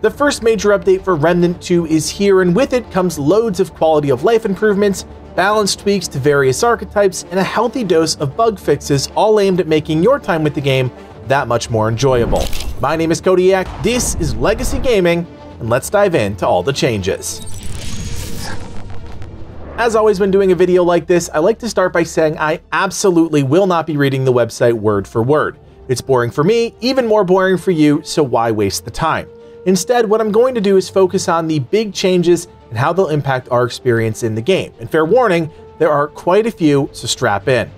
The first major update for Remnant 2 is here, and with it comes loads of quality of life improvements, balance tweaks to various archetypes, and a healthy dose of bug fixes, all aimed at making your time with the game that much more enjoyable. My name is Kodiak, this is Legacy Gaming, and let's dive into all the changes. As always when doing a video like this, I like to start by saying I absolutely will not be reading the website word for word. It's boring for me, even more boring for you, so why waste the time? Instead, what I'm going to do is focus on the big changes and how they'll impact our experience in the game. And fair warning, there are quite a few, so strap in.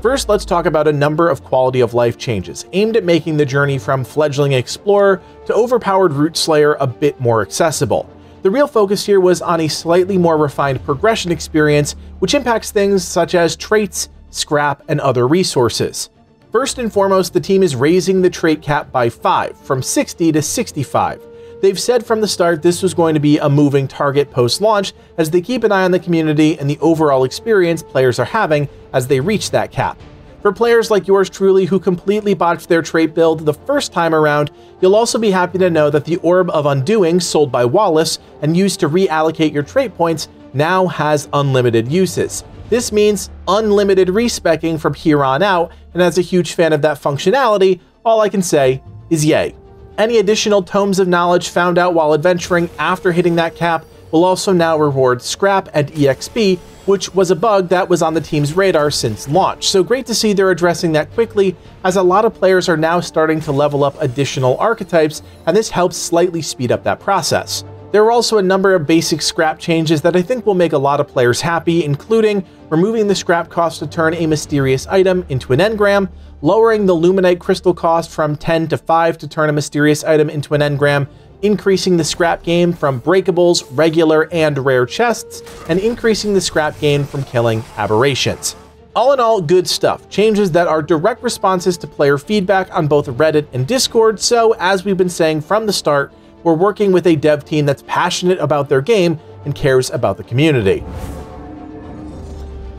First, let's talk about a number of quality of life changes aimed at making the journey from fledgling explorer to overpowered root slayer a bit more accessible. The real focus here was on a slightly more refined progression experience, which impacts things such as traits, scrap, and other resources. First and foremost, the team is raising the trait cap by 5, from 60 to 65. They've said from the start this was going to be a moving target post-launch, as they keep an eye on the community and the overall experience players are having as they reach that cap. For players like yours truly who completely botched their trait build the first time around, you'll also be happy to know that the Orb of Undoing, sold by Wallace and used to reallocate your trait points, now has unlimited uses. This means unlimited respecking from here on out, and as a huge fan of that functionality, all I can say is yay. Any additional tomes of knowledge found out while adventuring after hitting that cap will also now reward scrap and EXP, which was a bug that was on the team's radar since launch. So great to see they're addressing that quickly, as a lot of players are now starting to level up additional archetypes, and this helps slightly speed up that process. There are also a number of basic scrap changes that I think will make a lot of players happy, including removing the scrap cost to turn a mysterious item into an engram, lowering the luminite crystal cost from 10 to 5 to turn a mysterious item into an engram, increasing the scrap gain from breakables, regular, and rare chests, and increasing the scrap gain from killing aberrations. All in all, good stuff. Changes that are direct responses to player feedback on both Reddit and Discord, so as we've been saying from the start, we're working with a dev team that's passionate about their game and cares about the community.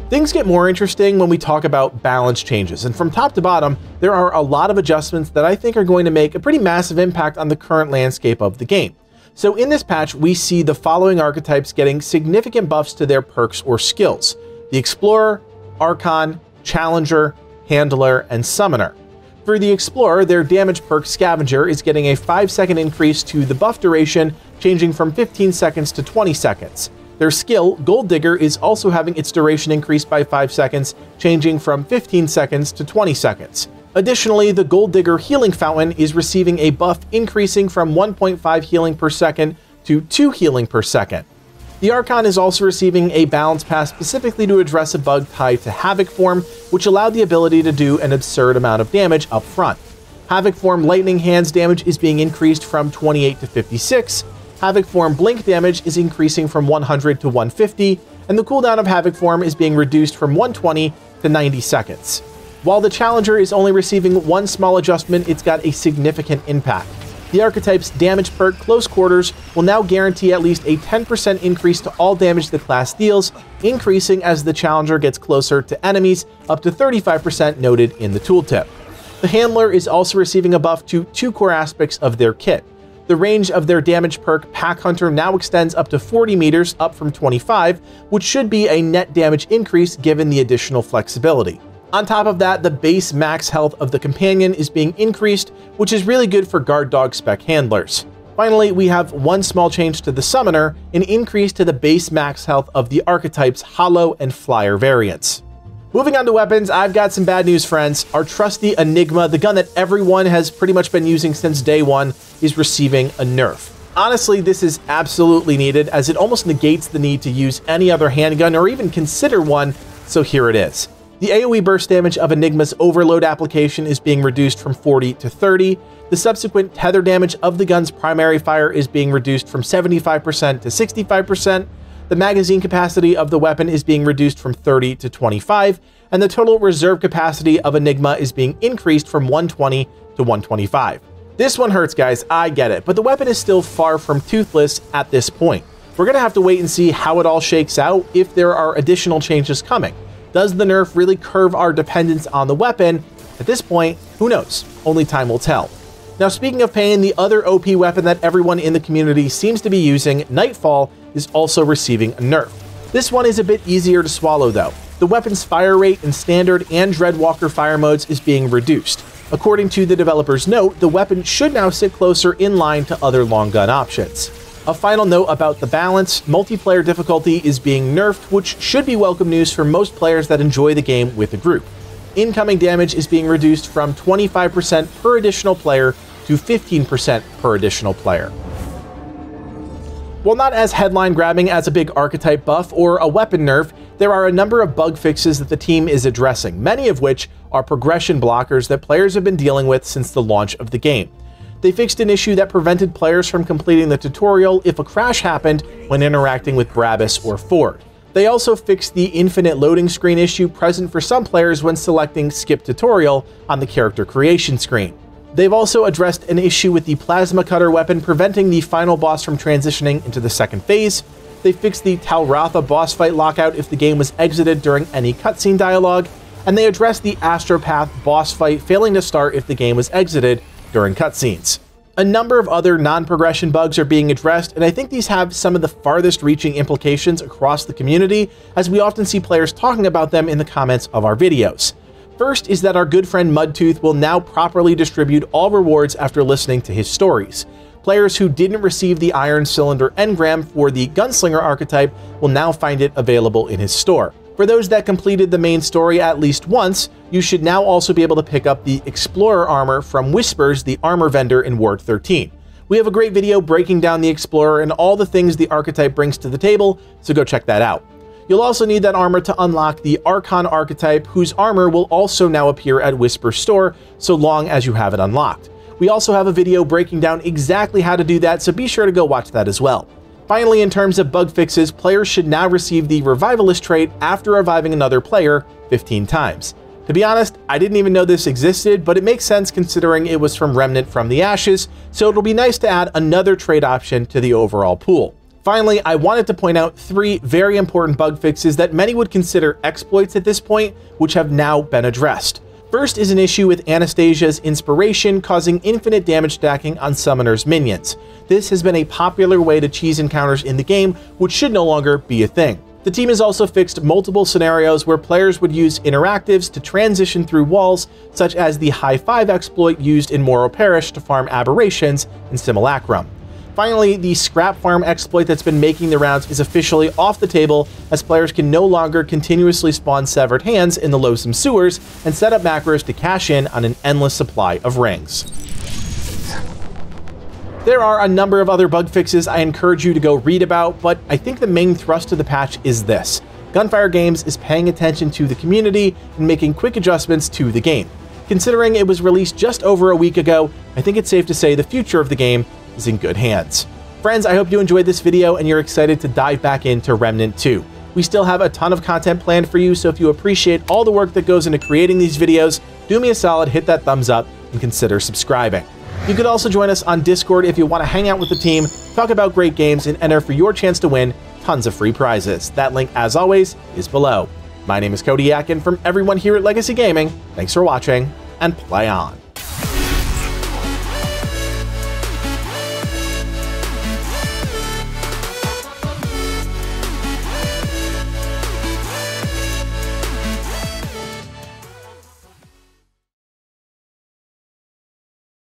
Things get more interesting when we talk about balance changes, and from top to bottom, there are a lot of adjustments that I think are going to make a pretty massive impact on the current landscape of the game. So in this patch, we see the following archetypes getting significant buffs to their perks or skills: the Explorer, Archon, Challenger, Handler, and Summoner. For the Explorer, their damage perk Scavenger is getting a 5-second increase to the buff duration, changing from 15 seconds to 20 seconds. Their skill, Gold Digger, is also having its duration increased by 5 seconds, changing from 15 seconds to 20 seconds. Additionally, the Gold Digger Healing Fountain is receiving a buff increasing from 1.5 healing per second to 2 healing per second. The Archon is also receiving a balance pass specifically to address a bug tied to Havoc Form, which allowed the ability to do an absurd amount of damage up front. Havoc Form Lightning Hands damage is being increased from 28 to 56, Havoc Form Blink damage is increasing from 100 to 150, and the cooldown of Havoc Form is being reduced from 120 to 90 seconds. While the Challenger is only receiving one small adjustment, it's got a significant impact. The archetype's damage perk, Close Quarters, will now guarantee at least a 10% increase to all damage the class deals, increasing as the Challenger gets closer to enemies, up to 35% noted in the tooltip. The Handler is also receiving a buff to 2 core aspects of their kit. The range of their damage perk, Pack Hunter, now extends up to 40 meters, up from 25, which should be a net damage increase given the additional flexibility. On top of that, the base max health of the Companion is being increased, which is really good for guard dog spec handlers. Finally, we have one small change to the Summoner, an increase to the base max health of the archetype's Hollow and Flyer variants. Moving on to weapons, I've got some bad news, friends. Our trusty Enigma, the gun that everyone has pretty much been using since day one, is receiving a nerf. Honestly, this is absolutely needed, as it almost negates the need to use any other handgun or even consider one, so here it is. The AoE burst damage of Enigma's Overload application is being reduced from 40 to 30. The subsequent tether damage of the gun's primary fire is being reduced from 75% to 65%. The magazine capacity of the weapon is being reduced from 30 to 25, and the total reserve capacity of Enigma is being increased from 120 to 125. This one hurts, guys, I get it, but the weapon is still far from toothless at this point. We're gonna have to wait and see how it all shakes out, if there are additional changes coming. Does the nerf really curve our dependence on the weapon? At this point, who knows? Only time will tell. Now, speaking of pain, the other OP weapon that everyone in the community seems to be using, Nightfall, is also receiving a nerf. This one is a bit easier to swallow though. The weapon's fire rate in Standard and Dreadwalker fire modes is being reduced. According to the developer's note, the weapon should now sit closer in line to other long gun options. A final note about the balance, multiplayer difficulty is being nerfed, which should be welcome news for most players that enjoy the game with a group. Incoming damage is being reduced from 25% per additional player to 15% per additional player. While not as headline-grabbing as a big archetype buff or a weapon nerf, there are a number of bug fixes that the team is addressing, many of which are progression blockers that players have been dealing with since the launch of the game. They fixed an issue that prevented players from completing the tutorial if a crash happened when interacting with Brabus or Ford. They also fixed the infinite loading screen issue present for some players when selecting Skip Tutorial on the character creation screen. They've also addressed an issue with the Plasma Cutter weapon preventing the final boss from transitioning into the second phase. They fixed the Talratha boss fight lockout if the game was exited during any cutscene dialogue, and they addressed the Astropath boss fight failing to start if the game was exited during cutscenes. A number of other non-progression bugs are being addressed, and I think these have some of the farthest reaching implications across the community, as we often see players talking about them in the comments of our videos. First is that our good friend Mudtooth will now properly distribute all rewards after listening to his stories. Players who didn't receive the Iron Cylinder engram for the Gunslinger archetype will now find it available in his store. For those that completed the main story at least once, you should now also be able to pick up the Explorer armor from Whispers, the armor vendor in Ward 13. We have a great video breaking down the Explorer and all the things the archetype brings to the table, so go check that out. You'll also need that armor to unlock the Archon archetype, whose armor will also now appear at Whisper's store, so long as you have it unlocked. We also have a video breaking down exactly how to do that, so be sure to go watch that as well. Finally, in terms of bug fixes, players should now receive the Revivalist trait after reviving another player 15 times. To be honest, I didn't even know this existed, but it makes sense considering it was from Remnant from the Ashes, so it'll be nice to add another trait option to the overall pool. Finally, I wanted to point out 3 very important bug fixes that many would consider exploits at this point, which have now been addressed. First is an issue with Anastasia's Inspiration causing infinite damage stacking on Summoner's minions. This has been a popular way to cheese encounters in the game, which should no longer be a thing. The team has also fixed multiple scenarios where players would use interactives to transition through walls, such as the High Five exploit used in Morrow Parish to farm aberrations in Simulacrum. Finally, the Scrap Farm exploit that's been making the rounds is officially off the table, as players can no longer continuously spawn severed hands in the loathsome sewers and set up macros to cash in on an endless supply of rings. There are a number of other bug fixes I encourage you to go read about, but I think the main thrust of the patch is this. Gunfire Games is paying attention to the community and making quick adjustments to the game. Considering it was released just over a week ago, I think it's safe to say the future of the game is in good hands. Friends, I hope you enjoyed this video and you're excited to dive back into Remnant 2. We still have a ton of content planned for you, so if you appreciate all the work that goes into creating these videos, do me a solid, hit that thumbs up, and consider subscribing. You could also join us on Discord if you want to hang out with the team, talk about great games, and enter for your chance to win tons of free prizes. That link, as always, is below. My name is Cody Yakin from everyone here at Legacy Gaming. Thanks for watching, and play on.